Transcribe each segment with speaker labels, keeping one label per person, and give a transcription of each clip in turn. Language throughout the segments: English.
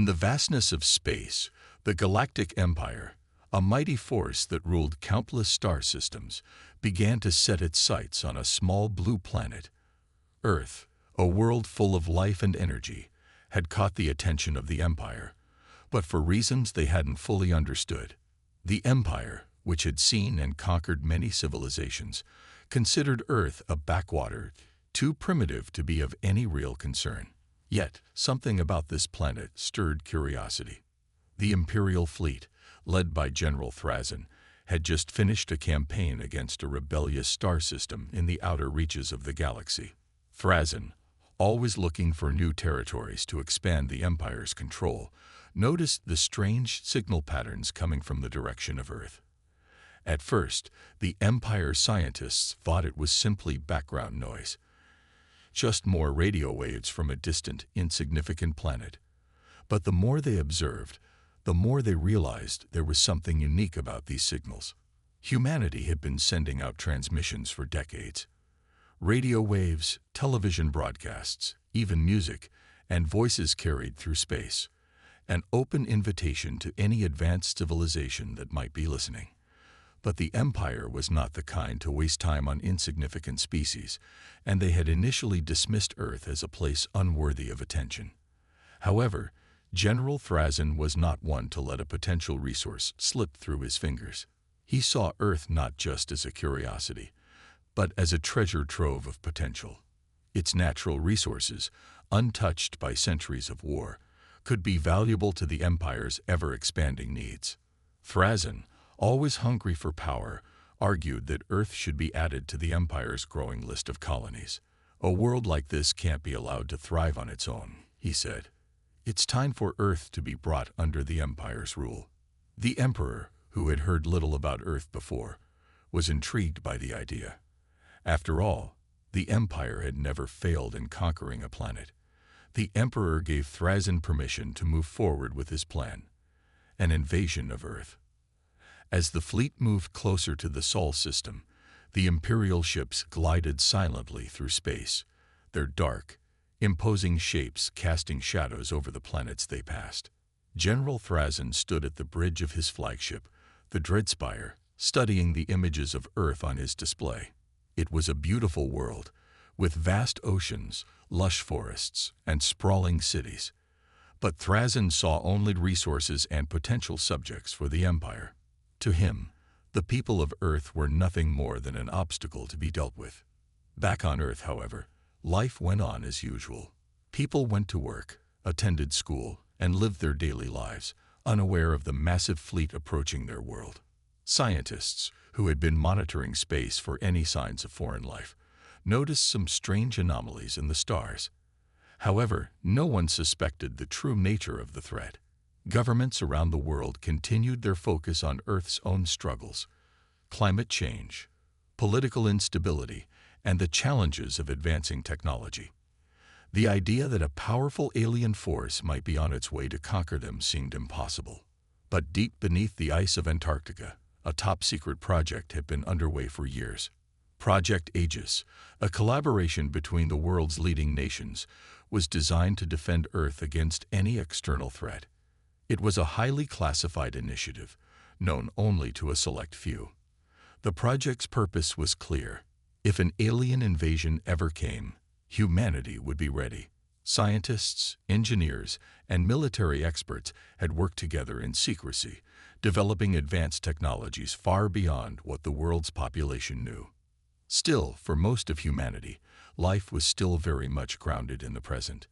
Speaker 1: In the vastness of space, the Galactic Empire, a mighty force that ruled countless star systems, began to set its sights on a small blue planet. Earth, a world full of life and energy, had caught the attention of the Empire, but for reasons they hadn't fully understood. The Empire, which had seen and conquered many civilizations, considered Earth a backwater, too primitive to be of any real concern. Yet, something about this planet stirred curiosity. The Imperial fleet, led by General Thrazen, had just finished a campaign against a rebellious star system in the outer reaches of the galaxy. Thrazen, always looking for new territories to expand the Empire's control, noticed the strange signal patterns coming from the direction of Earth. At first, the Empire scientists thought it was simply background noise, just more radio waves from a distant, insignificant planet. But the more they observed, the more they realized there was something unique about these signals. Humanity had been sending out transmissions for decades. Radio waves, television broadcasts, even music, and voices carried through space. An open invitation to any advanced civilization that might be listening. But the Empire was not the kind to waste time on insignificant species, and they had initially dismissed Earth as a place unworthy of attention. However, General Thrazen was not one to let a potential resource slip through his fingers. He saw Earth not just as a curiosity, but as a treasure trove of potential. Its natural resources, untouched by centuries of war, could be valuable to the Empire's ever-expanding needs. Thrazen, always hungry for power, argued that Earth should be added to the Empire's growing list of colonies. A world like this can't be allowed to thrive on its own, he said. It's time for Earth to be brought under the Empire's rule. The Emperor, who had heard little about Earth before, was intrigued by the idea. After all, the Empire had never failed in conquering a planet. The Emperor gave Thrazen permission to move forward with his plan, an invasion of Earth. As the fleet moved closer to the Sol system, the Imperial ships glided silently through space, their dark, imposing shapes casting shadows over the planets they passed. General Thrazen stood at the bridge of his flagship, the Dreadspire, studying the images of Earth on his display. It was a beautiful world, with vast oceans, lush forests, and sprawling cities. But Thrazen saw only resources and potential subjects for the Empire. To him, the people of Earth were nothing more than an obstacle to be dealt with. Back on Earth, however, life went on as usual. People went to work, attended school, and lived their daily lives, unaware of the massive fleet approaching their world. Scientists, who had been monitoring space for any signs of foreign life, noticed some strange anomalies in the stars. However, no one suspected the true nature of the threat. Governments around the world continued their focus on Earth's own struggles, climate change, political instability, and the challenges of advancing technology. The idea that a powerful alien force might be on its way to conquer them seemed impossible. But deep beneath the ice of Antarctica, a top-secret project had been underway for years. Project Aegis, a collaboration between the world's leading nations, was designed to defend Earth against any external threat. It was a highly classified initiative, known only to a select few. The project's purpose was clear. If an alien invasion ever came, humanity would be ready. Scientists, engineers, and military experts had worked together in secrecy, developing advanced technologies far beyond what the world's population knew. Still, for most of humanity, life was still very much grounded in the present.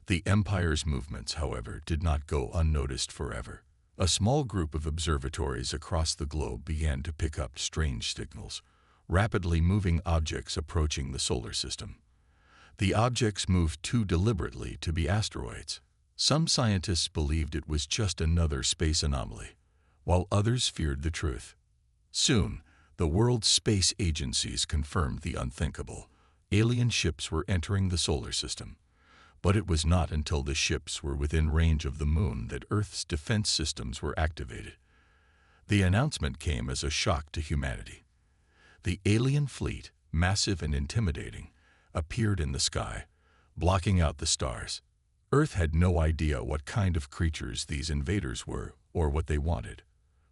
Speaker 1: The Empire's movements, however, did not go unnoticed forever. A small group of observatories across the globe began to pick up strange signals, rapidly moving objects approaching the solar system. The objects moved too deliberately to be asteroids. Some scientists believed it was just another space anomaly, while others feared the truth. Soon, the world's space agencies confirmed the unthinkable. Alien ships were entering the solar system. But it was not until the ships were within range of the moon that Earth's defense systems were activated. The announcement came as a shock to humanity. The alien fleet, massive and intimidating, appeared in the sky, blocking out the stars. Earth had no idea what kind of creatures these invaders were or what they wanted.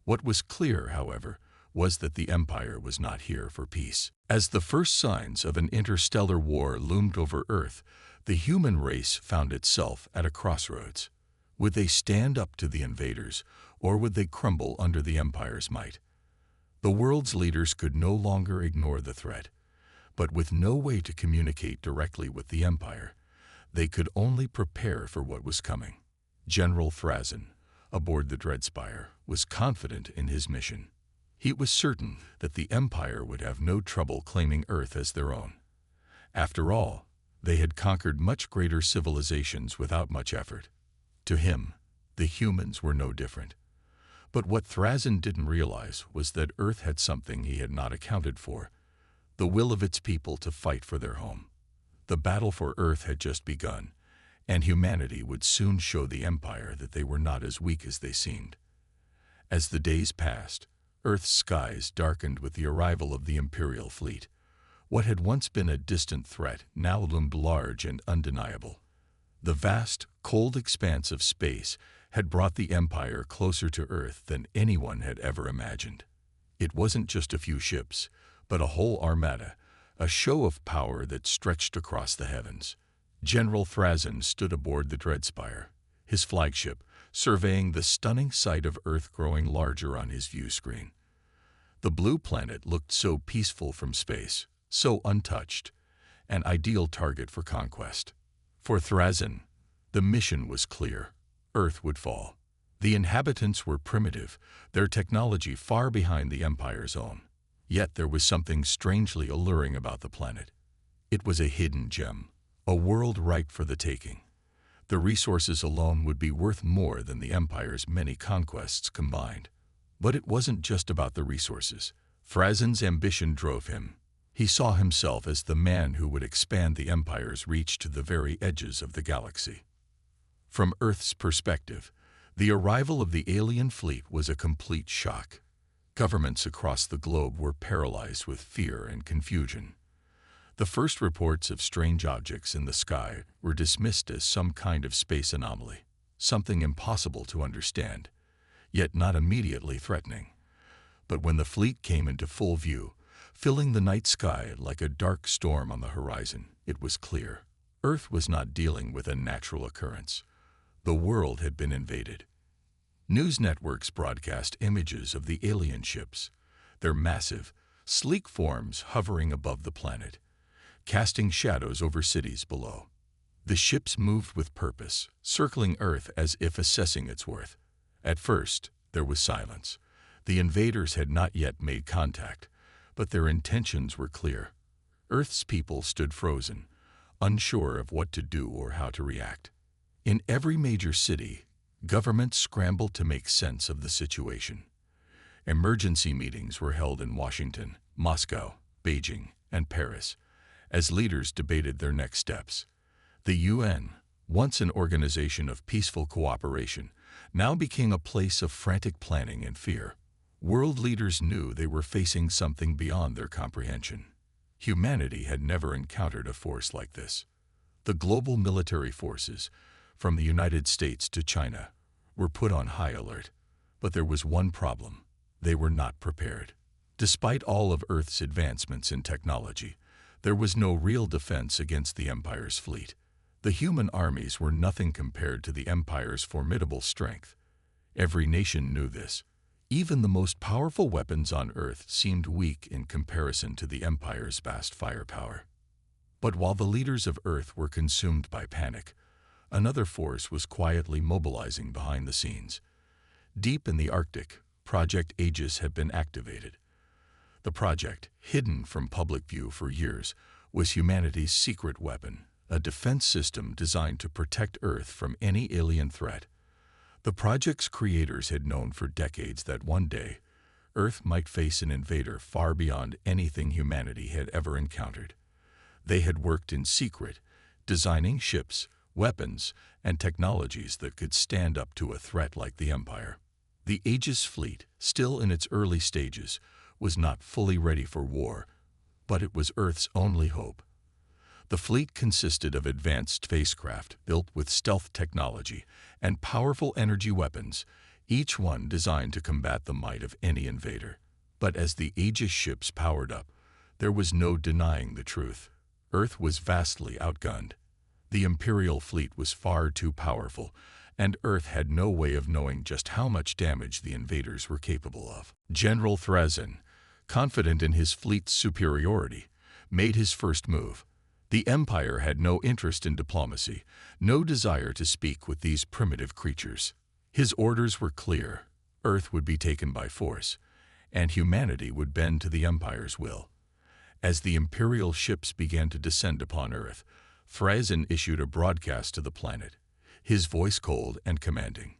Speaker 1: What was clear, however, was that the Empire was not here for peace. As the first signs of an interstellar war loomed over Earth, the human race found itself at a crossroads. Would they stand up to the invaders, or would they crumble under the Empire's might? The world's leaders could no longer ignore the threat, but with no way to communicate directly with the Empire, they could only prepare for what was coming. General Thrazen, aboard the Dreadspire, was confident in his mission. He was certain that the Empire would have no trouble claiming Earth as their own. After all, they had conquered much greater civilizations without much effort. To him, the humans were no different. But what Thrazen didn't realize was that Earth had something he had not accounted for: the will of its people to fight for their home. The battle for Earth had just begun, and humanity would soon show the Empire that they were not as weak as they seemed. As the days passed, Earth's skies darkened with the arrival of the Imperial fleet. What had once been a distant threat now loomed large and undeniable. The vast, cold expanse of space had brought the Empire closer to Earth than anyone had ever imagined. It wasn't just a few ships, but a whole armada, a show of power that stretched across the heavens. General Thrazen stood aboard the Dreadspire, his flagship, surveying the stunning sight of Earth growing larger on his view screen. The blue planet looked so peaceful from space, so untouched, an ideal target for conquest. For Thrazen, the mission was clear: Earth would fall. The inhabitants were primitive, their technology far behind the Empire's own. Yet there was something strangely alluring about the planet. It was a hidden gem, a world ripe for the taking. The resources alone would be worth more than the Empire's many conquests combined. But it wasn't just about the resources. Thrazen's ambition drove him. He saw himself as the man who would expand the Empire's reach to the very edges of the galaxy. From Earth's perspective, the arrival of the alien fleet was a complete shock. Governments across the globe were paralyzed with fear and confusion. The first reports of strange objects in the sky were dismissed as some kind of space anomaly, something impossible to understand, yet not immediately threatening. But when the fleet came into full view, filling the night sky like a dark storm on the horizon, it was clear: Earth was not dealing with a natural occurrence. The world had been invaded. News networks broadcast images of the alien ships, their massive, sleek forms hovering above the planet, casting shadows over cities below. The ships moved with purpose, circling Earth as if assessing its worth. At first, there was silence. The invaders had not yet made contact, but their intentions were clear. Earth's people stood frozen, unsure of what to do or how to react. In every major city, governments scrambled to make sense of the situation. Emergency meetings were held in Washington, Moscow, Beijing, and Paris, as leaders debated their next steps. The UN, once an organization of peaceful cooperation, now became a place of frantic planning and fear. World leaders knew they were facing something beyond their comprehension. Humanity had never encountered a force like this. The global military forces, from the United States to China, were put on high alert. But there was one problem: they were not prepared. Despite all of Earth's advancements in technology, there was no real defense against the Empire's fleet. The human armies were nothing compared to the Empire's formidable strength. Every nation knew this. Even the most powerful weapons on Earth seemed weak in comparison to the Empire's vast firepower. But while the leaders of Earth were consumed by panic, another force was quietly mobilizing behind the scenes. Deep in the Arctic, Project Aegis had been activated. The project, hidden from public view for years, was humanity's secret weapon, a defense system designed to protect Earth from any alien threat. The project's creators had known for decades that one day, Earth might face an invader far beyond anything humanity had ever encountered. They had worked in secret, designing ships, weapons, and technologies that could stand up to a threat like the Empire. The Aegis fleet, still in its early stages, was not fully ready for war, but it was Earth's only hope. The fleet consisted of advanced spacecraft built with stealth technology and powerful energy weapons, each one designed to combat the might of any invader. But as the Aegis ships powered up, there was no denying the truth. Earth was vastly outgunned. The Imperial fleet was far too powerful, and Earth had no way of knowing just how much damage the invaders were capable of. General Thrasin, confident in his fleet's superiority, made his first move. The Empire had no interest in diplomacy, no desire to speak with these primitive creatures. His orders were clear: Earth would be taken by force, and humanity would bend to the Empire's will. As the Imperial ships began to descend upon Earth, Thrasin issued a broadcast to the planet, his voice cold and commanding.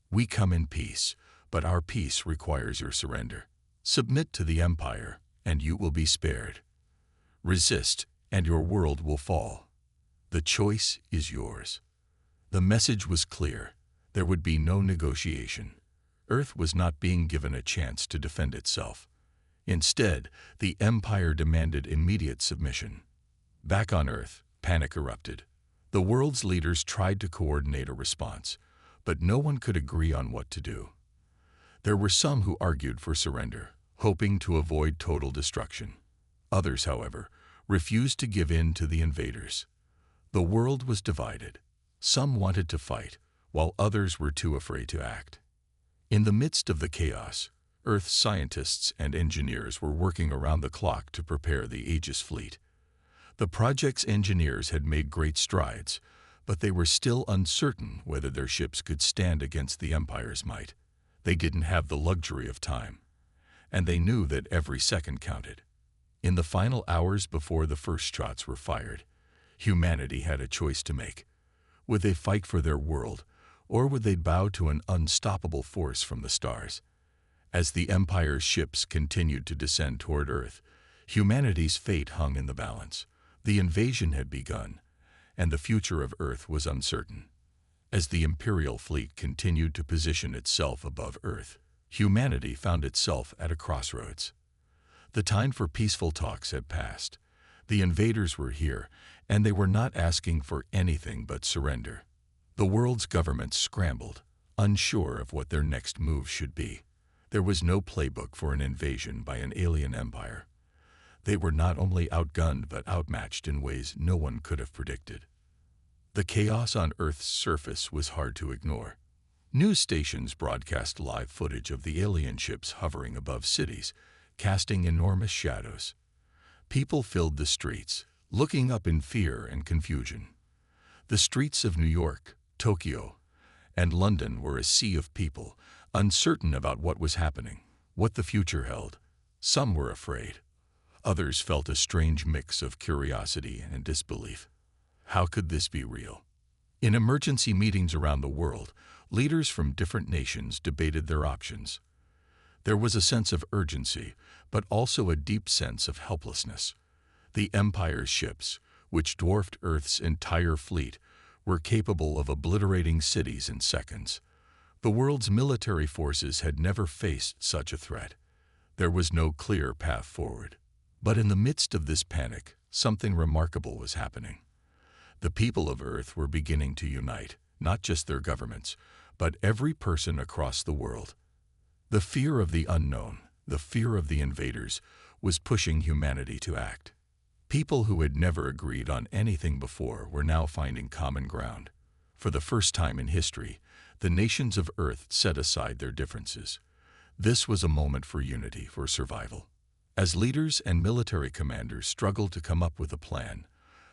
Speaker 1: "We come in peace, but our peace requires your surrender. Submit to the Empire, and you will be spared. Resist, and your world will fall. The choice is yours." The message was clear. There would be no negotiation. Earth was not being given a chance to defend itself. Instead, the Empire demanded immediate submission. Back on Earth, panic erupted. The world's leaders tried to coordinate a response, but no one could agree on what to do. There were some who argued for surrender, hoping to avoid total destruction. Others, however, refused to give in to the invaders. The world was divided. Some wanted to fight, while others were too afraid to act. In the midst of the chaos, Earth's scientists and engineers were working around the clock to prepare the Aegis fleet. The project's engineers had made great strides, but they were still uncertain whether their ships could stand against the Empire's might. They didn't have the luxury of time, and they knew that every second counted. In the final hours before the first shots were fired, humanity had a choice to make. Would they fight for their world, or would they bow to an unstoppable force from the stars? As the Empire's ships continued to descend toward Earth, humanity's fate hung in the balance. The invasion had begun, and the future of Earth was uncertain. As the Imperial fleet continued to position itself above Earth, humanity found itself at a crossroads. The time for peaceful talks had passed. The invaders were here, and they were not asking for anything but surrender. The world's governments scrambled, unsure of what their next move should be. There was no playbook for an invasion by an alien empire. They were not only outgunned but outmatched in ways no one could have predicted. The chaos on Earth's surface was hard to ignore. News stations broadcast live footage of the alien ships hovering above cities, casting enormous shadows. People filled the streets, looking up in fear and confusion. The streets of New York, Tokyo, and London were a sea of people, uncertain about what was happening, what the future held. Some were afraid. Others felt a strange mix of curiosity and disbelief. How could this be real? In emergency meetings around the world, leaders from different nations debated their options. There was a sense of urgency, but also a deep sense of helplessness. The Empire's ships, which dwarfed Earth's entire fleet, were capable of obliterating cities in seconds. The world's military forces had never faced such a threat. There was no clear path forward. But in the midst of this panic, something remarkable was happening. The people of Earth were beginning to unite, not just their governments, but every person across the world. The fear of the unknown, the fear of the invaders, was pushing humanity to act. People who had never agreed on anything before were now finding common ground. For the first time in history, the nations of Earth set aside their differences. This was a moment for unity, for survival. As leaders and military commanders struggled to come up with a plan,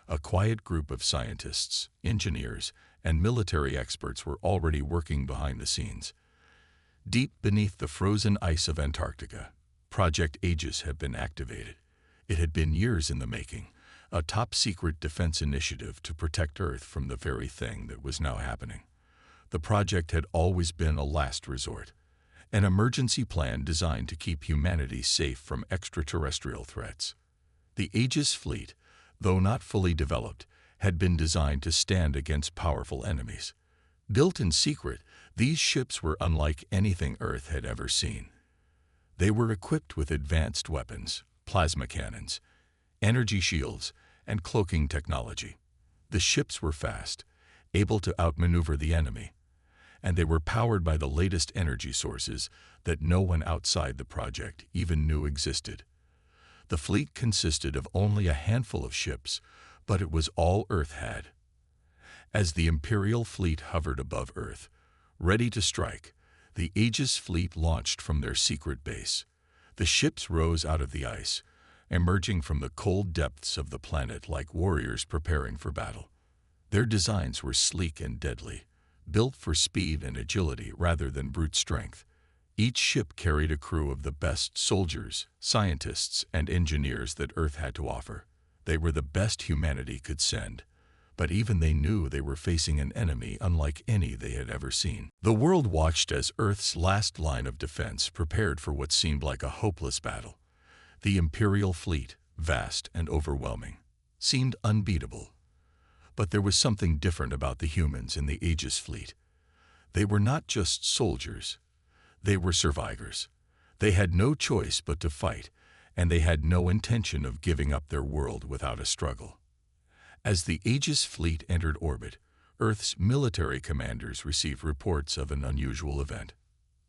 Speaker 1: a quiet group of scientists, engineers, and military experts were already working behind the scenes. Deep beneath the frozen ice of Antarctica, Project Aegis had been activated. It had been years in the making, a top-secret defense initiative to protect Earth from the very thing that was now happening. The project had always been a last resort, an emergency plan designed to keep humanity safe from extraterrestrial threats. The Aegis fleet, though not fully developed, had been designed to stand against powerful enemies. Built in secret, these ships were unlike anything Earth had ever seen. They were equipped with advanced weapons, plasma cannons, energy shields, and cloaking technology. The ships were fast, able to outmaneuver the enemy, and they were powered by the latest energy sources that no one outside the project even knew existed. The fleet consisted of only a handful of ships, but it was all Earth had. As the Imperial fleet hovered above Earth, ready to strike, the Aegis fleet launched from their secret base. The ships rose out of the ice, emerging from the cold depths of the planet like warriors preparing for battle. Their designs were sleek and deadly, built for speed and agility rather than brute strength. Each ship carried a crew of the best soldiers, scientists, and engineers that Earth had to offer. They were the best humanity could send, but even they knew they were facing an enemy unlike any they had ever seen. The world watched as Earth's last line of defense prepared for what seemed like a hopeless battle. The Imperial fleet, vast and overwhelming, seemed unbeatable. But there was something different about the humans in the Aegis fleet. They were not just soldiers. They were survivors. They had no choice but to fight, and they had no intention of giving up their world without a struggle. As the Aegis fleet entered orbit, Earth's military commanders received reports of an unusual event.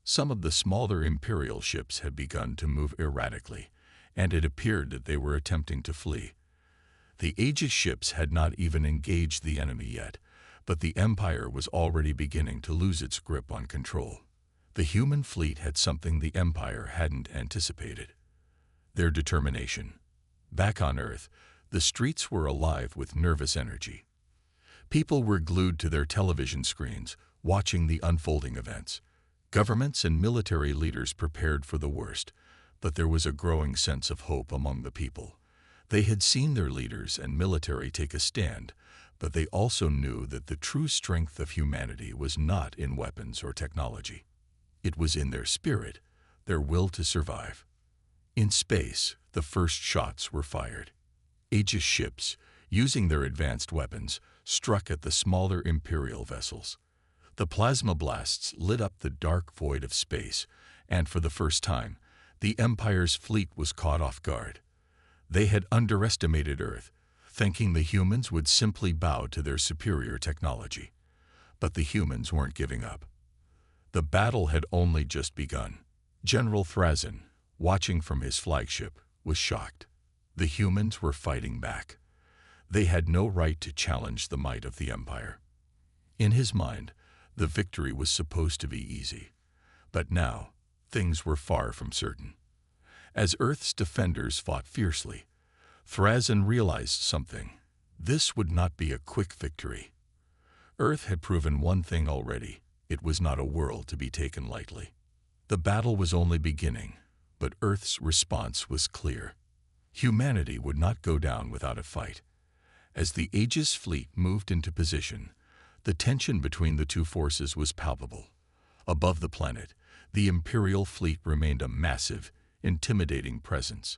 Speaker 1: Some of the smaller Imperial ships had begun to move erratically, and it appeared that they were attempting to flee. The Aegis ships had not even engaged the enemy yet, but the Empire was already beginning to lose its grip on control. The human fleet had something the Empire hadn't anticipated: their determination. Back on Earth, the streets were alive with nervous energy. People were glued to their television screens, watching the unfolding events. Governments and military leaders prepared for the worst, but there was a growing sense of hope among the people. They had seen their leaders and military take a stand, but they also knew that the true strength of humanity was not in weapons or technology. It was in their spirit, their will to survive. In space, the first shots were fired. Aegis ships, using their advanced weapons, struck at the smaller Imperial vessels. The plasma blasts lit up the dark void of space, and for the first time, the Empire's fleet was caught off guard. They had underestimated Earth, thinking the humans would simply bow to their superior technology. But the humans weren't giving up. The battle had only just begun. General Thrazin, watching from his flagship, was shocked. The humans were fighting back. They had no right to challenge the might of the Empire. In his mind, the victory was supposed to be easy. But now, things were far from certain. As Earth's defenders fought fiercely, Thrazin realized something. This would not be a quick victory. Earth had proven one thing already: it was not a world to be taken lightly. The battle was only beginning, but Earth's response was clear. Humanity would not go down without a fight. As the Aegis fleet moved into position, the tension between the two forces was palpable. Above the planet, the Imperial fleet remained a massive, intimidating presence.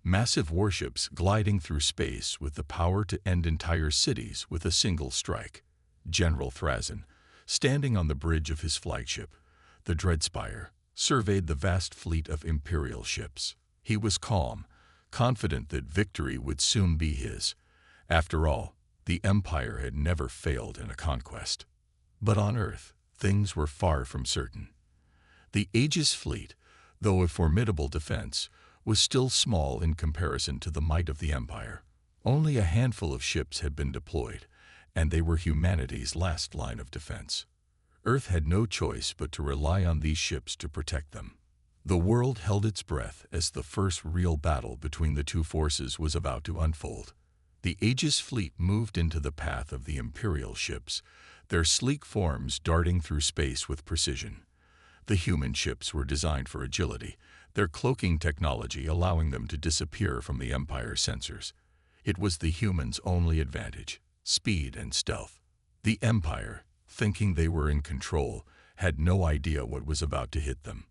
Speaker 1: Massive warships gliding through space with the power to end entire cities with a single strike. General Thrazin, standing on the bridge of his flagship, the Dreadspire, surveyed the vast fleet of Imperial ships. He was calm, confident that victory would soon be his. After all, the Empire had never failed in a conquest. But on Earth, things were far from certain. The Aegis fleet, though a formidable defense, was still small in comparison to the might of the Empire. Only a handful of ships had been deployed, and they were humanity's last line of defense. Earth had no choice but to rely on these ships to protect them. The world held its breath as the first real battle between the two forces was about to unfold. The Aegis fleet moved into the path of the Imperial ships, their sleek forms darting through space with precision. The human ships were designed for agility, their cloaking technology allowing them to disappear from the Empire's sensors. It was the humans' only advantage: speed and stealth. The Empire, thinking they were in control, had no idea what was about to hit them.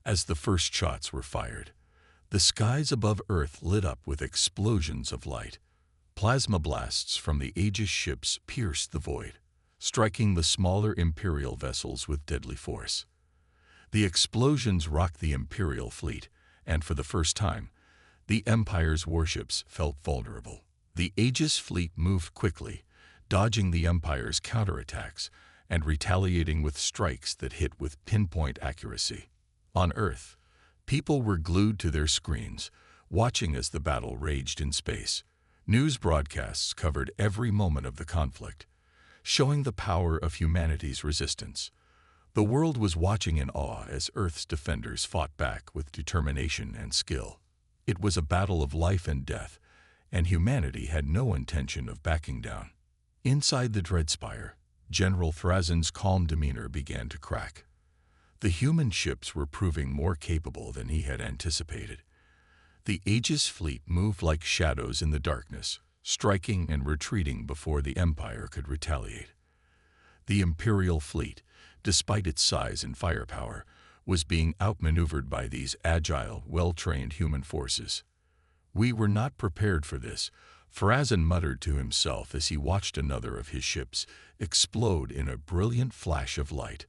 Speaker 1: As the first shots were fired, the skies above Earth lit up with explosions of light. Plasma blasts from the Aegis ships pierced the void, striking the smaller Imperial vessels with deadly force. The explosions rocked the Imperial fleet, and for the first time, the Empire's warships felt vulnerable. The Aegis fleet moved quickly, dodging the Empire's counterattacks and retaliating with strikes that hit with pinpoint accuracy. On Earth, people were glued to their screens, watching as the battle raged in space. News broadcasts covered every moment of the conflict, showing the power of humanity's resistance. The world was watching in awe as Earth's defenders fought back with determination and skill. It was a battle of life and death, and humanity had no intention of backing down. Inside the Dreadspire, General Thrazen's calm demeanor began to crack. The human ships were proving more capable than he had anticipated. The Aegis fleet moved like shadows in the darkness, striking and retreating before the Empire could retaliate. The Imperial fleet, despite its size and firepower, was being outmaneuvered by these agile, well-trained human forces. "We were not prepared for this," Thrazen muttered to himself as he watched another of his ships explode in a brilliant flash of light.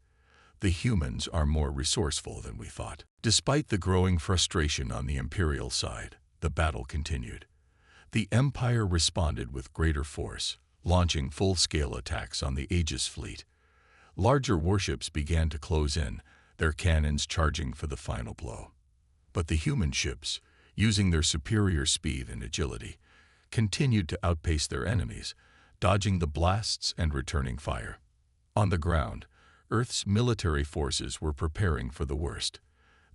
Speaker 1: "The humans are more resourceful than we thought." Despite the growing frustration on the Imperial side, the battle continued. The Empire responded with greater force, launching full-scale attacks on the Aegis fleet. Larger warships began to close in, their cannons charging for the final blow. But the human ships, using their superior speed and agility, continued to outpace their enemies, dodging the blasts and returning fire. On the ground, Earth's military forces were preparing for the worst.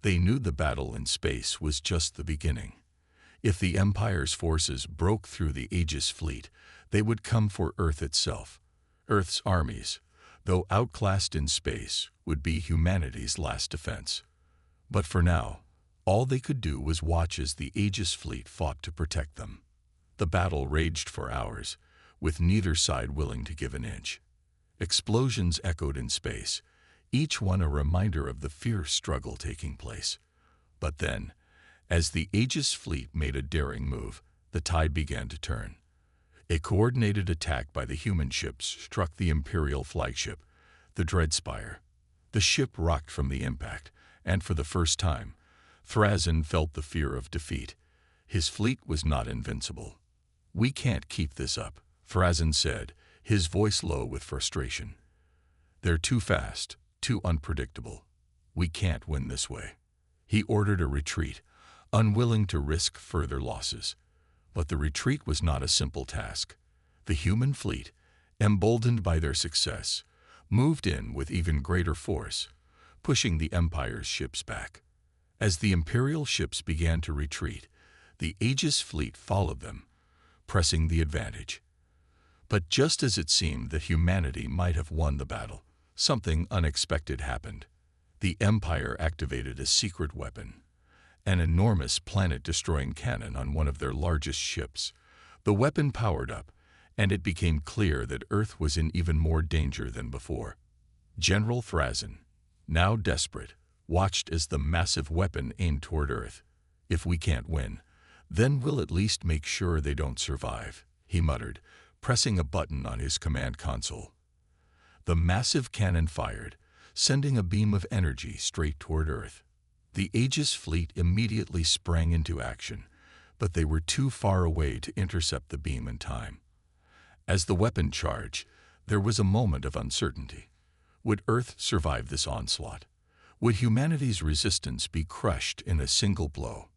Speaker 1: They knew the battle in space was just the beginning. If the Empire's forces broke through the Aegis fleet, they would come for Earth itself. Earth's armies, though outclassed in space, would be humanity's last defense. But for now, all they could do was watch as the Aegis fleet fought to protect them. The battle raged for hours, with neither side willing to give an inch. Explosions echoed in space, each one a reminder of the fierce struggle taking place. But then, as the Aegis fleet made a daring move, the tide began to turn. A coordinated attack by the human ships struck the Imperial flagship, the Dreadspire. The ship rocked from the impact, and for the first time, Thrazen felt the fear of defeat. His fleet was not invincible. "We can't keep this up," Thrazen said, his voice low with frustration. "They're too fast, too unpredictable. We can't win this way." He ordered a retreat, unwilling to risk further losses. But the retreat was not a simple task. The human fleet, emboldened by their success, moved in with even greater force, pushing the Empire's ships back. As the Imperial ships began to retreat, the Aegis fleet followed them, pressing the advantage. But just as it seemed that humanity might have won the battle, something unexpected happened. The Empire activated a secret weapon, an enormous planet-destroying cannon on one of their largest ships. The weapon powered up, and it became clear that Earth was in even more danger than before. General Thrazen, now desperate, watched as the massive weapon aimed toward Earth. "If we can't win, then we'll at least make sure they don't survive," he muttered, pressing a button on his command console. The massive cannon fired, sending a beam of energy straight toward Earth. The Aegis fleet immediately sprang into action, but they were too far away to intercept the beam in time. As the weapon charged, there was a moment of uncertainty. Would Earth survive this onslaught? Would humanity's resistance be crushed in a single blow?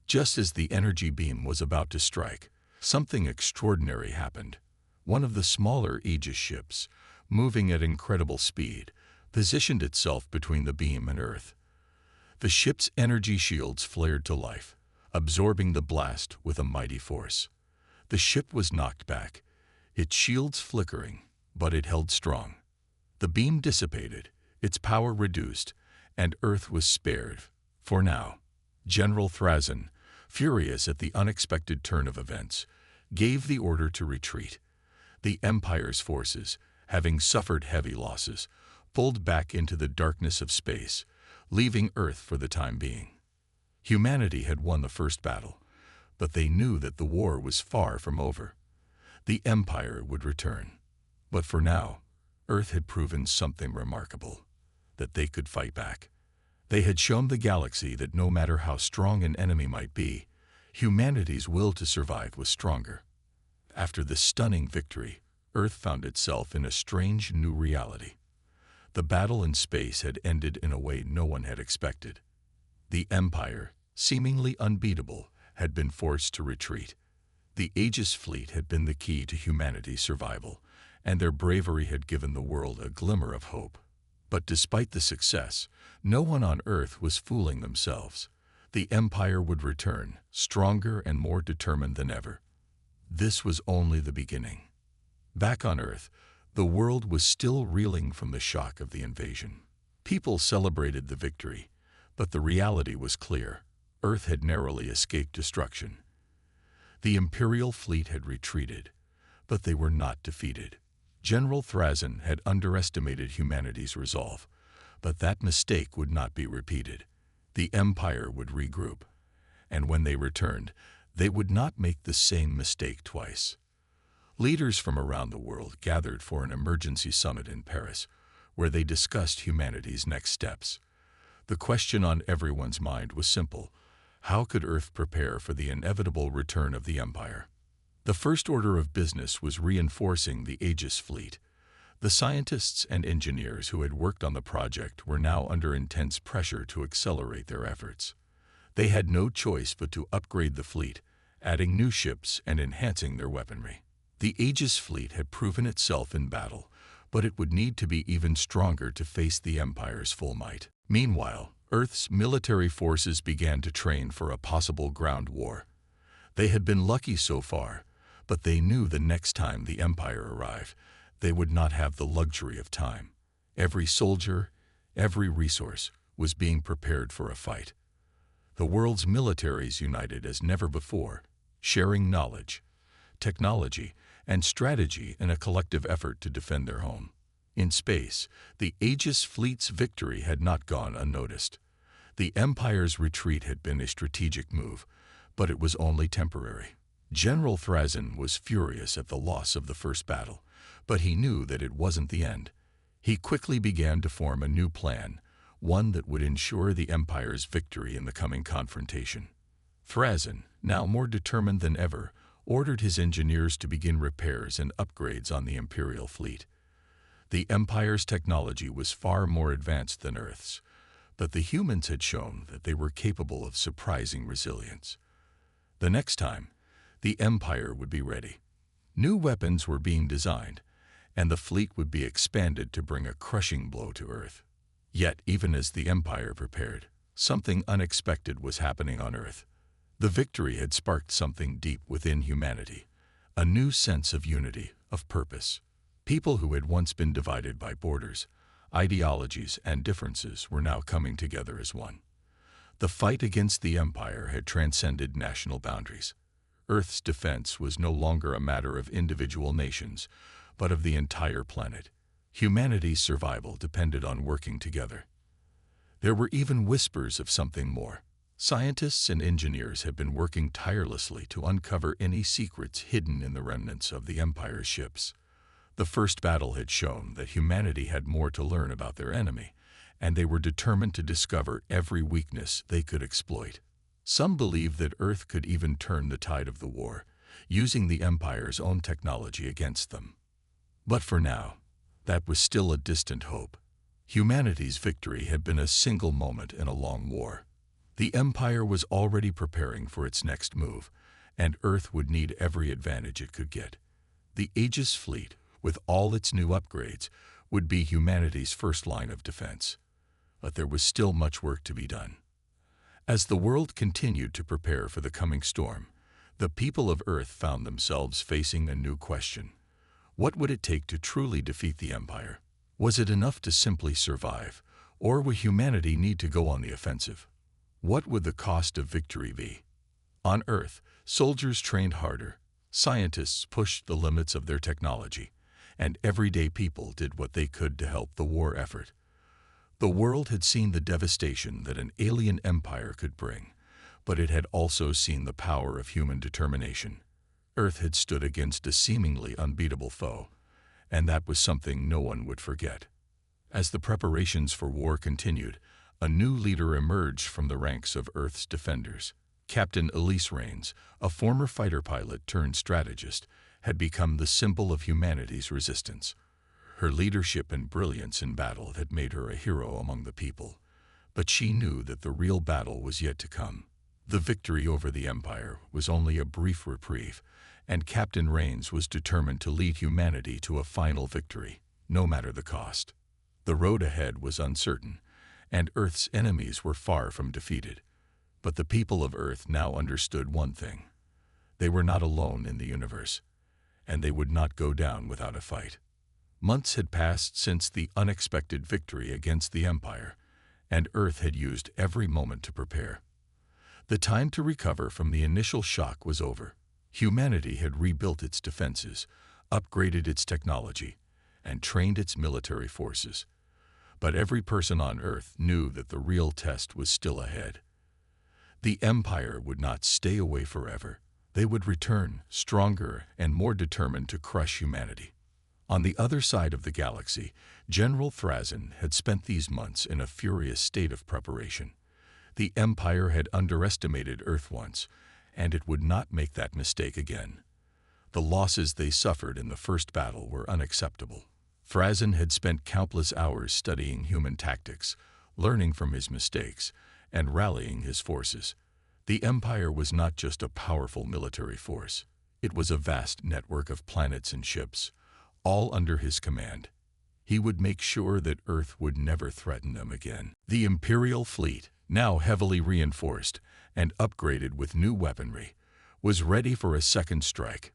Speaker 1: Just as the energy beam was about to strike, something extraordinary happened. One of the smaller Aegis ships, moving at incredible speed, positioned itself between the beam and Earth. The ship's energy shields flared to life, absorbing the blast with a mighty force. The ship was knocked back, its shields flickering, but it held strong. The beam dissipated, its power reduced, and Earth was spared, for now. General Thrazen, furious at the unexpected turn of events, gave the order to retreat. The Empire's forces, having suffered heavy losses, pulled back into the darkness of space, leaving Earth for the time being. Humanity had won the first battle, but they knew that the war was far from over. The Empire would return. But for now, Earth had proven something remarkable, that they could fight back. They had shown the galaxy that no matter how strong an enemy might be, humanity's will to survive was stronger. After the stunning victory, Earth found itself in a strange new reality. The battle in space had ended in a way no one had expected. The Empire, seemingly unbeatable, had been forced to retreat. The Aegis fleet had been the key to humanity's survival, and their bravery had given the world a glimmer of hope. But despite the success, no one on Earth was fooling themselves. The Empire would return, stronger and more determined than ever. This was only the beginning. Back on Earth, the world was still reeling from the shock of the invasion. People celebrated the victory, but the reality was clear. Earth had narrowly escaped destruction. The Imperial fleet had retreated, but they were not defeated. General Thrazen had underestimated humanity's resolve, but that mistake would not be repeated. The Empire would regroup, and when they returned, they would not make the same mistake twice. Leaders from around the world gathered for an emergency summit in Paris, where they discussed humanity's next steps. The question on everyone's mind was simple: how could Earth prepare for the inevitable return of the Empire? The first order of business was reinforcing the Aegis fleet. The scientists and engineers who had worked on the project were now under intense pressure to accelerate their efforts. They had no choice but to upgrade the fleet, adding new ships and enhancing their weaponry. The Aegis fleet had proven itself in battle, but it would need to be even stronger to face the Empire's full might. Meanwhile, Earth's military forces began to train for a possible ground war. They had been lucky so far, but they knew the next time the Empire arrived, they would not have the luxury of time. Every soldier, every resource, was being prepared for a fight. The world's militaries united as never before, sharing knowledge, technology, and strategy in a collective effort to defend their home. In space, the Aegis fleet's victory had not gone unnoticed. The Empire's retreat had been a strategic move, but it was only temporary. General Thrazen was furious at the loss of the first battle, but he knew that it wasn't the end. He quickly began to form a new plan, one that would ensure the Empire's victory in the coming confrontation. Thrazen, now more determined than ever, ordered his engineers to begin repairs and upgrades on the Imperial fleet. The Empire's technology was far more advanced than Earth's, but the humans had shown that they were capable of surprising resilience. The next time, the Empire would be ready. New weapons were being designed, and the fleet would be expanded to bring a crushing blow to Earth. Yet, even as the Empire prepared, something unexpected was happening on Earth. The victory had sparked something deep within humanity, a new sense of unity, of purpose. People who had once been divided by borders, ideologies, and differences were now coming together as one. The fight against the Empire had transcended national boundaries. Earth's defense was no longer a matter of individual nations, but of the entire planet. Humanity's survival depended on working together. There were even whispers of something more. Scientists and engineers had been working tirelessly to uncover any secrets hidden in the remnants of the Empire's ships. The first battle had shown that humanity had more to learn about their enemy, and they were determined to discover every weakness they could exploit. Some believed that Earth could even turn the tide of the war, using the Empire's own technology against them. But for now, that was still a distant hope. Humanity's victory had been a single moment in a long war. The Empire was already preparing for its next move, and Earth would need every advantage it could get. The Aegis fleet, with all its new upgrades, would be humanity's first line of defense. But there was still much work to be done. As the world continued to prepare for the coming storm, the people of Earth found themselves facing a new question. What would it take to truly defeat the Empire? Was it enough to simply survive, or would humanity need to go on the offensive? What would the cost of victory be? On Earth, soldiers trained harder, scientists pushed the limits of their technology, and everyday people did what they could to help the war effort. The world had seen the devastation that an alien empire could bring, but it had also seen the power of human determination. Earth had stood against a seemingly unbeatable foe, and that was something no one would forget. As the preparations for war continued, a new leader emerged from the ranks of Earth's defenders. Captain Elise Rains, a former fighter pilot turned strategist, had become the symbol of humanity's resistance. Her leadership and brilliance in battle had made her a hero among the people, but she knew that the real battle was yet to come. The victory over the Empire was only a brief reprieve, and Captain Rains was determined to lead humanity to a final victory, no matter the cost. The road ahead was uncertain, and Earth's enemies were far from defeated. But the people of Earth now understood one thing. They were not alone in the universe, and they would not go down without a fight. Months had passed since the unexpected victory against the Empire, and Earth had used every moment to prepare. The time to recover from the initial shock was over. Humanity had rebuilt its defenses, upgraded its technology, and trained its military forces. But every person on Earth knew that the real test was still ahead. The Empire would not stay away forever. They would return, stronger and more determined to crush humanity. On the other side of the galaxy, General Thrazen had spent these months in a furious state of preparation. The Empire had underestimated Earth once, and it would not make that mistake again. The losses they suffered in the first battle were unacceptable. Thrazen had spent countless hours studying human tactics, learning from his mistakes, and rallying his forces. The Empire was not just a powerful military force. It was a vast network of planets and ships, all under his command. He would make sure that Earth would never threaten them again. The Imperial fleet, now heavily reinforced and upgraded with new weaponry, was ready for a second strike.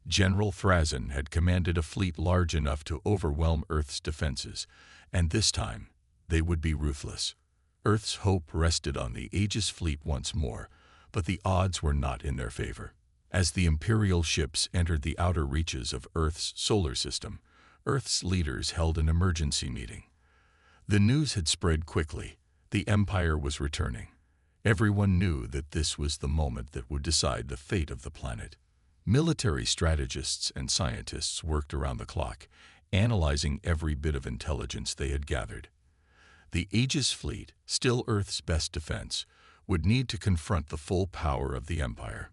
Speaker 1: General Thrazen had commanded a fleet large enough to overwhelm Earth's defenses, and this time they would be ruthless. Earth's hope rested on the Aegis fleet once more, but the odds were not in their favor. As the Imperial ships entered the outer reaches of Earth's solar system, Earth's leaders held an emergency meeting. The news had spread quickly. The Empire was returning. Everyone knew that this was the moment that would decide the fate of the planet. Military strategists and scientists worked around the clock, analyzing every bit of intelligence they had gathered. The Aegis fleet, still Earth's best defense, would need to confront the full power of the Empire.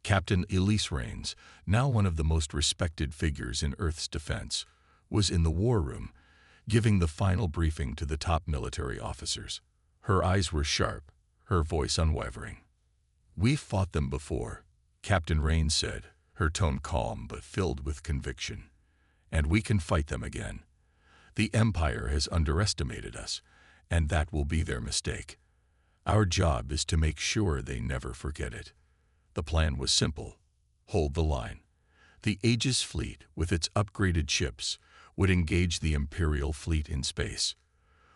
Speaker 1: Captain Elise Rains, now one of the most respected figures in Earth's defense, was in the war room, giving the final briefing to the top military officers. Her eyes were sharp, her voice unwavering. "We've fought them before," Captain Rains said, her tone calm but filled with conviction. "And we can fight them again. The Empire has underestimated us, and that will be their mistake. Our job is to make sure they never forget it." The plan was simple. Hold the line. The Aegis fleet, with its upgraded ships, would engage the Imperial fleet in space.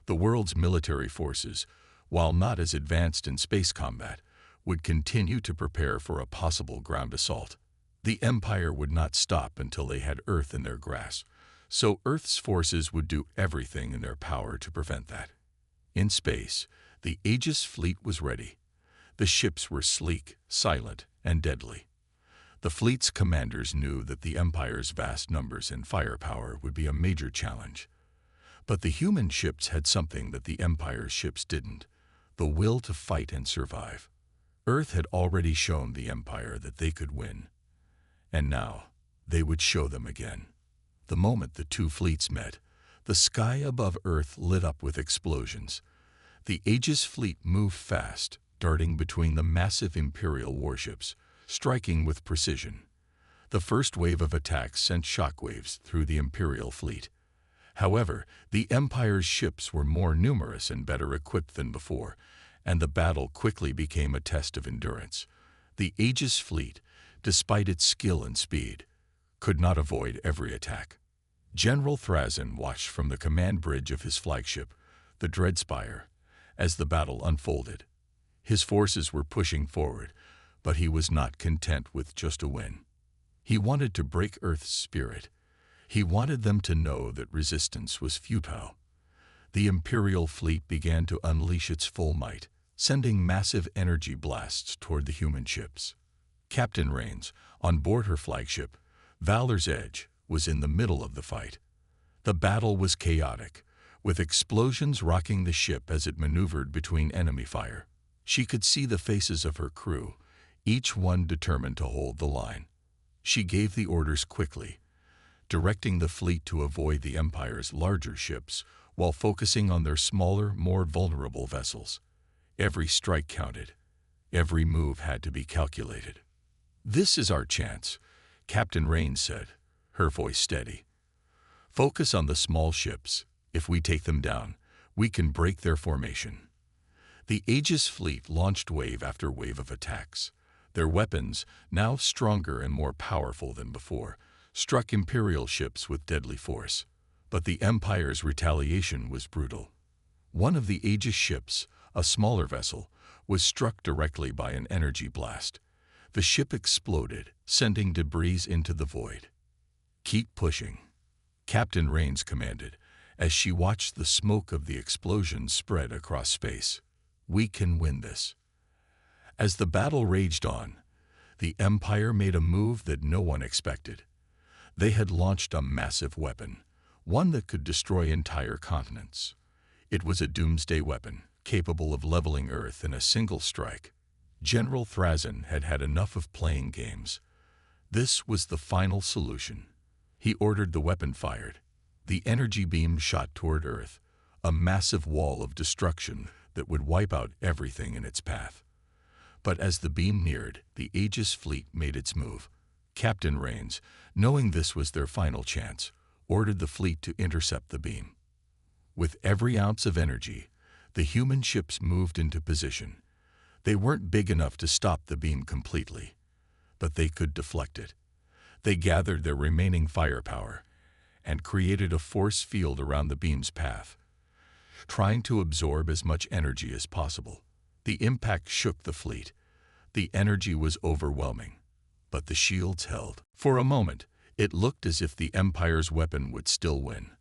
Speaker 1: The world's military forces, while not as advanced in space combat, would continue to prepare for a possible ground assault. The Empire would not stop until they had Earth in their grasp, so Earth's forces would do everything in their power to prevent that. In space, the Aegis fleet was ready. The ships were sleek, silent, and deadly. The fleet's commanders knew that the Empire's vast numbers and firepower would be a major challenge. But the human ships had something that the Empire's ships didn't: the will to fight and survive. Earth had already shown the Empire that they could win. And now, they would show them again. The moment the two fleets met, the sky above Earth lit up with explosions. The Aegis fleet moved fast, darting between the massive Imperial warships, striking with precision. The first wave of attacks sent shockwaves through the Imperial fleet. However, the Empire's ships were more numerous and better equipped than before, and the battle quickly became a test of endurance. The Aegis fleet, despite its skill and speed, could not avoid every attack. General Thrazen watched from the command bridge of his flagship, the Dreadspire, as the battle unfolded. His forces were pushing forward, but he was not content with just a win. He wanted to break Earth's spirit. He wanted them to know that resistance was futile. The Imperial fleet began to unleash its full might, sending massive energy blasts toward the human ships. Captain Rains, on board her flagship, Valor's Edge, was in the middle of the fight. The battle was chaotic, with explosions rocking the ship as it maneuvered between enemy fire. She could see the faces of her crew, each one determined to hold the line. She gave the orders quickly, directing the fleet to avoid the Empire's larger ships while focusing on their smaller, more vulnerable vessels. Every strike counted. Every move had to be calculated. "This is our chance," Captain Rains said, her voice steady. "Focus on the small ships. If we take them down, we can break their formation." The Aegis fleet launched wave after wave of attacks. Their weapons, now stronger and more powerful than before, struck Imperial ships with deadly force. But the Empire's retaliation was brutal. One of the Aegis ships, a smaller vessel, was struck directly by an energy blast. The ship exploded, sending debris into the void. "Keep pushing," Captain Rains commanded, as she watched the smoke of the explosion spread across space. "We can win this." As the battle raged on, the Empire made a move that no one expected. They had launched a massive weapon, one that could destroy entire continents. It was a doomsday weapon, capable of leveling Earth in a single strike. General Thrazen had had enough of playing games. This was the final solution. He ordered the weapon fired. The energy beam shot toward Earth, a massive wall of destruction that would wipe out everything in its path. But as the beam neared, the Aegis fleet made its move. Captain Rains, knowing this was their final chance, ordered the fleet to intercept the beam. With every ounce of energy, the human ships moved into position. They weren't big enough to stop the beam completely, but they could deflect it. They gathered their remaining firepower and created a force field around the beam's path, trying to absorb as much energy as possible. The impact shook the fleet. The energy was overwhelming, but the shields held. For a moment, it looked as if the Empire's weapon would still win.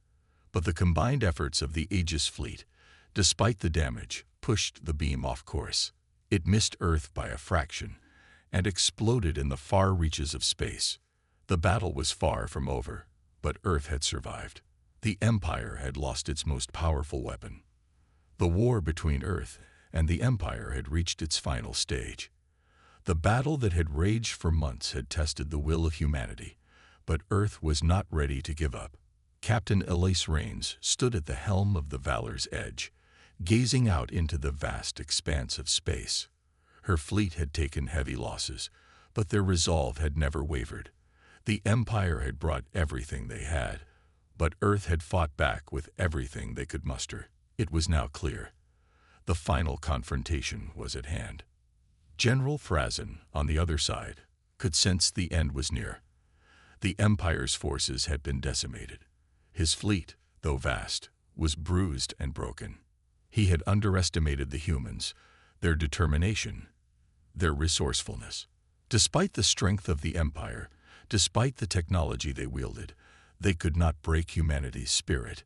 Speaker 1: But the combined efforts of the Aegis fleet, despite the damage, pushed the beam off course. It missed Earth by a fraction and exploded in the far reaches of space. The battle was far from over, but Earth had survived. The Empire had lost its most powerful weapon. The war between Earth and the Empire had reached its final stage. The battle that had raged for months had tested the will of humanity, but Earth was not ready to give up. Captain Elise Rains stood at the helm of the Valor's Edge, gazing out into the vast expanse of space. Her fleet had taken heavy losses, but their resolve had never wavered. The Empire had brought everything they had, but Earth had fought back with everything they could muster. It was now clear. The final confrontation was at hand. General Thrazen, on the other side, could sense the end was near. The Empire's forces had been decimated. His fleet, though vast, was bruised and broken. He had underestimated the humans, their determination, their resourcefulness. Despite the strength of the Empire, despite the technology they wielded, they could not break humanity's spirit.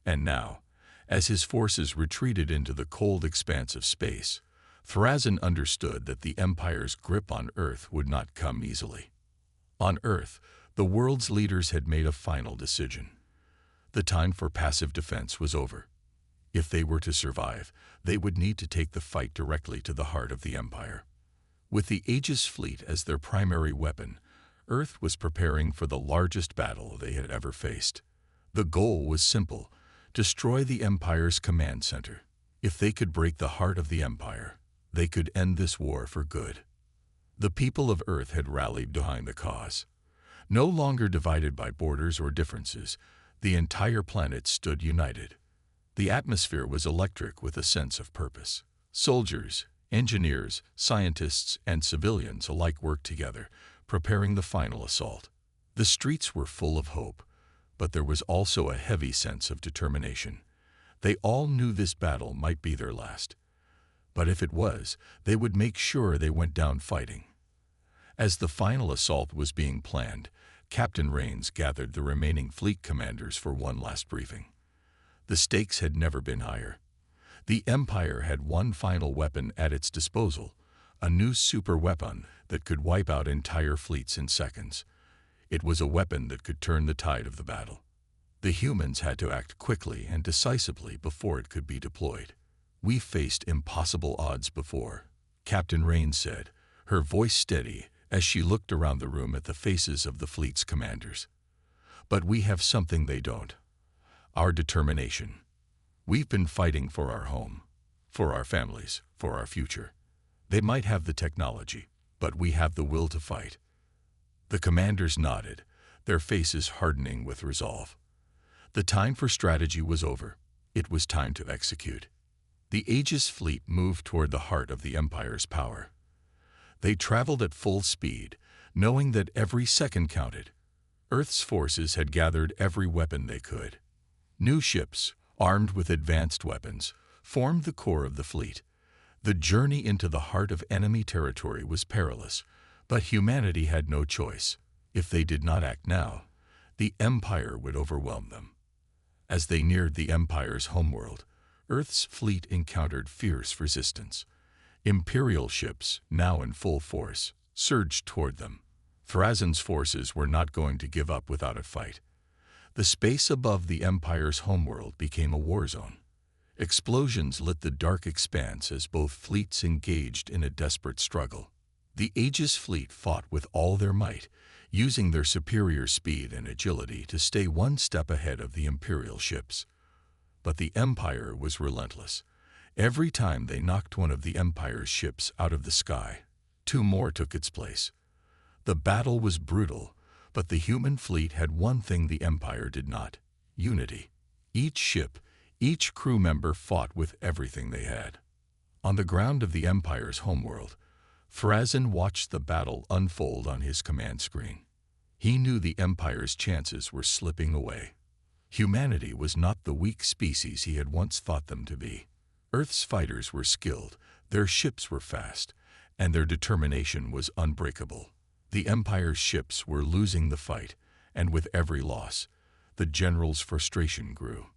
Speaker 1: And now, as his forces retreated into the cold expanse of space, Thrazen understood that the Empire's grip on Earth would not come easily. On Earth, the world's leaders had made a final decision. The time for passive defense was over. If they were to survive, they would need to take the fight directly to the heart of the Empire. With the Aegis fleet as their primary weapon, Earth was preparing for the largest battle they had ever faced. The goal was simple: destroy the Empire's command center. If they could break the heart of the Empire, they could end this war for good. The people of Earth had rallied behind the cause. No longer divided by borders or differences, the entire planet stood united. The atmosphere was electric with a sense of purpose. Soldiers, engineers, scientists, and civilians alike worked together, preparing the final assault. The streets were full of hope, but there was also a heavy sense of determination. They all knew this battle might be their last. But if it was, they would make sure they went down fighting. As the final assault was being planned, Captain Rains gathered the remaining fleet commanders for one last briefing. The stakes had never been higher. The Empire had one final weapon at its disposal, a new super weapon that could wipe out entire fleets in seconds. It was a weapon that could turn the tide of the battle. The humans had to act quickly and decisively before it could be deployed. "We faced impossible odds before," Captain Rains said, her voice steady as she looked around the room at the faces of the fleet's commanders. "But we have something they don't. Our determination. We've been fighting for our home, for our families, for our future. They might have the technology, but we have the will to fight." The commanders nodded, their faces hardening with resolve. The time for strategy was over. It was time to execute. The Aegis fleet moved toward the heart of the Empire's power. They traveled at full speed, knowing that every second counted. Earth's forces had gathered every weapon they could. New ships, armed with advanced weapons, formed the core of the fleet. The journey into the heart of enemy territory was perilous, but humanity had no choice. If they did not act now, the Empire would overwhelm them. As they neared the Empire's homeworld, Earth's fleet encountered fierce resistance. Imperial ships, now in full force, surged toward them. Phrasen's forces were not going to give up without a fight. The space above the Empire's homeworld became a war zone. Explosions lit the dark expanse as both fleets engaged in a desperate struggle. The Aegis fleet fought with all their might, using their superior speed and agility to stay one step ahead of the Imperial ships. But the Empire was relentless. Every time they knocked one of the Empire's ships out of the sky, two more took its place. The battle was brutal, but the human fleet had one thing the Empire did not: unity. Each ship, each crew member fought with everything they had. On the ground of the Empire's homeworld, Phrasen watched the battle unfold on his command screen. He knew the Empire's chances were slipping away. Humanity was not the weak species he had once thought them to be. Earth's fighters were skilled, their ships were fast, and their determination was unbreakable. The Empire's ships were losing the fight, and with every loss, the general's frustration grew.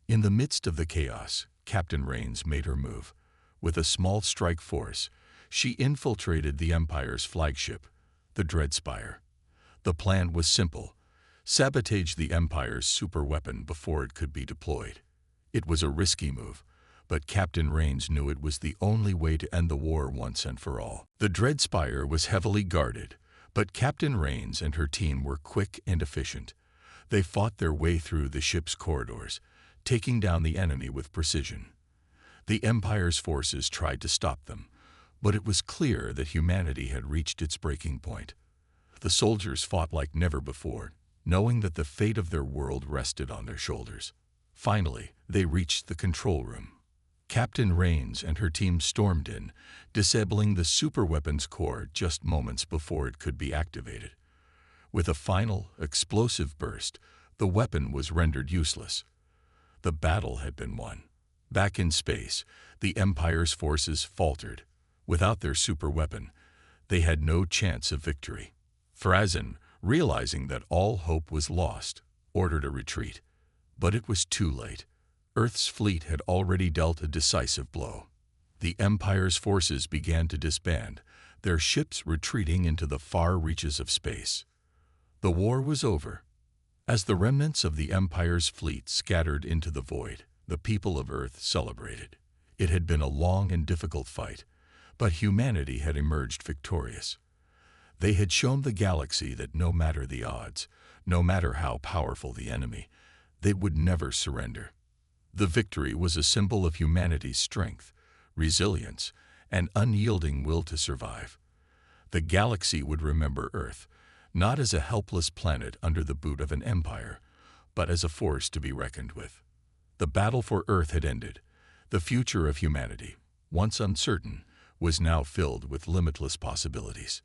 Speaker 1: In the midst of the chaos, Captain Rains made her move. With a small strike force, she infiltrated the Empire's flagship, the Dreadspire. The plan was simple: sabotage the Empire's superweapon before it could be deployed. It was a risky move, but Captain Rains knew it was the only way to end the war once and for all. The Dreadspire was heavily guarded, but Captain Rains and her team were quick and efficient. They fought their way through the ship's corridors, taking down the enemy with precision. The Empire's forces tried to stop them, but it was clear that humanity had reached its breaking point. The soldiers fought like never before, knowing that the fate of their world rested on their shoulders. Finally, they reached the control room. Captain Rains and her team stormed in, disabling the superweapon's core just moments before it could be activated. With a final, explosive burst, the weapon was rendered useless. The battle had been won. Back in space, the Empire's forces faltered. Without their superweapon, they had no chance of victory. Phrasen, realizing that all hope was lost, ordered a retreat. But it was too late. Earth's fleet had already dealt a decisive blow. The Empire's forces began to disband, their ships retreating into the far reaches of space. The war was over. As the remnants of the Empire's fleet scattered into the void, the people of Earth celebrated. It had been a long and difficult fight, but humanity had emerged victorious. They had shown the galaxy that no matter the odds, no matter how powerful the enemy, they would never surrender. The victory was a symbol of humanity's strength, resilience, and unyielding will to survive. The galaxy would remember Earth, not as a helpless planet under the boot of an empire, but as a force to be reckoned with. The battle for Earth had ended. The future of humanity, once uncertain, was now filled with limitless possibilities.